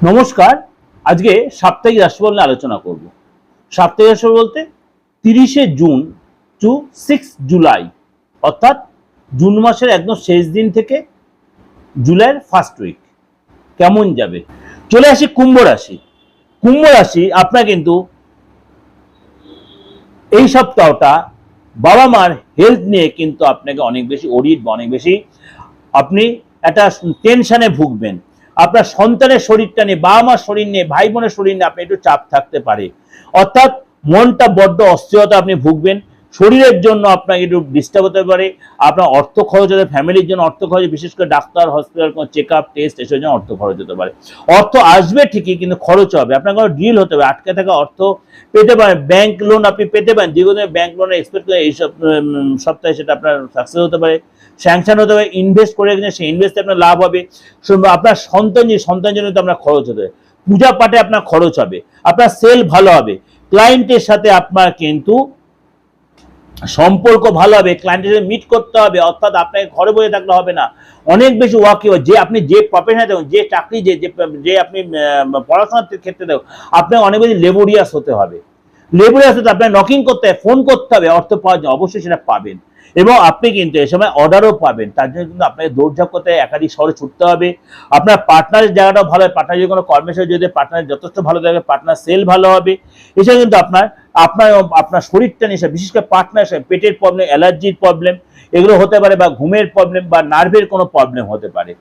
নমস্কার। আজকে সাপ্তাহিক রাশিফল নিয়ে আলোচনা করব। সাপ্তাহিক রাশিফল বলতে 30শে জুন টু 6 জুলাই, অর্থাৎ জুন মাসের একদম শেষ দিন থেকে জুলাইয়ের ফার্স্ট উইক কেমন যাবে। চলে আসি কুম্ভ রাশি। কুম্ভ রাশি আপনার কিন্তু এই সপ্তাহটা বাবা মার হেলথ নিয়ে কিন্তু আপনাকে অনেক বেশি ওরিড বা অনেক বেশি আপনি একটা টেনশনে ভুগবেন। আপনার সন্তানের শরীরটা নিয়ে, বাবা মার শরীর নিয়ে, ভাই বোনের শরীর নিয়ে আপনি একটু চাপ থাকতে পারে, অর্থাৎ মনটা বড্ড অস্থিরতা আপনি ভুগবেন। শরীরের জন্য আপনাকে একটু ডিস্টার্ব হতে পারে। আপনার অর্থ খরচ হতে, ফ্যামিলির জন্য অর্থ খরচ, বিশেষ করে ডাক্তার, হসপিটাল, কোনো চেক আপ, টেস্ট এসবের জন্য অর্থ খরচ হতে পারে। অর্থ আসবে ঠিকই, কিন্তু খরচ হবে। আপনার কোনো ডিল হতে হবে, আটকে থাকা অর্থ পেতে পারেন। ব্যাংক লোন আপনি পেতে পারেন, দীর্ঘদিনের ব্যাংক লোনের এক্সপেক্ট করে এই সপ্তাহে সেটা আপনার সাকসেস হতে পারে, স্যাংশন হতে পারে। ইনভেস্ট করে রেখেছেন, সেই ইনভেস্টে আপনার লাভ হবে। আপনার সন্তান জন্য তো আপনার খরচ হতে হবে, পূজা পাঠে আপনার খরচ হবে, আপনার সেল ভালো হবে, ক্লায়েন্টের সাথে আপনার কিন্তু সম্পর্ক ভালো হবে, ক্লায়েন্টের সাথে মিট করতে হবে, অর্থাৎ আপনাকে ঘরে বসে থাকলে হবে না, অনেক বেশি ওয়ার্ক হবে। যে আপনি যে প্রফেশনে দেখুন, যে চাকরি, যে আপনি পড়াশোনার ক্ষেত্রে দেখুন, আপনাকে অনেক বেশি লেবোরিয়াস হতে হবে। লেবোরিয়াস হতে আপনার নকিং করতে হবে, ফোন করতে হবে, অর্থ পাওয়ার জন্য অবশ্যই সেটা পাবেন। এবং আপনি কিন্তু এ সময় অর্ডারও পাবেন, তার জন্য কিন্তু আপনাকে দৌড়ঝাঁপ করতে হবে, একাধিক শহরে ছুটতে হবে। আপনার পার্টনারের জায়গাটাও ভালো হবে, পার্টনার যদি কোনো কর্মের সাথে যদি পার্টনার যথেষ্ট ভালো থাকে, পার্টনার সেল ভালো হবে। এছাড়া কিন্তু আপনার আপনার আপনার শরীরটা নিয়ে, বিশেষ করে পার্টনার পেটের প্রবলেম, অ্যালার্জির প্রবলেম এগুলো হতে পারে, বা ঘুমের প্রবলেম, বা নার্ভের কোনো প্রবলেম হতে পারে।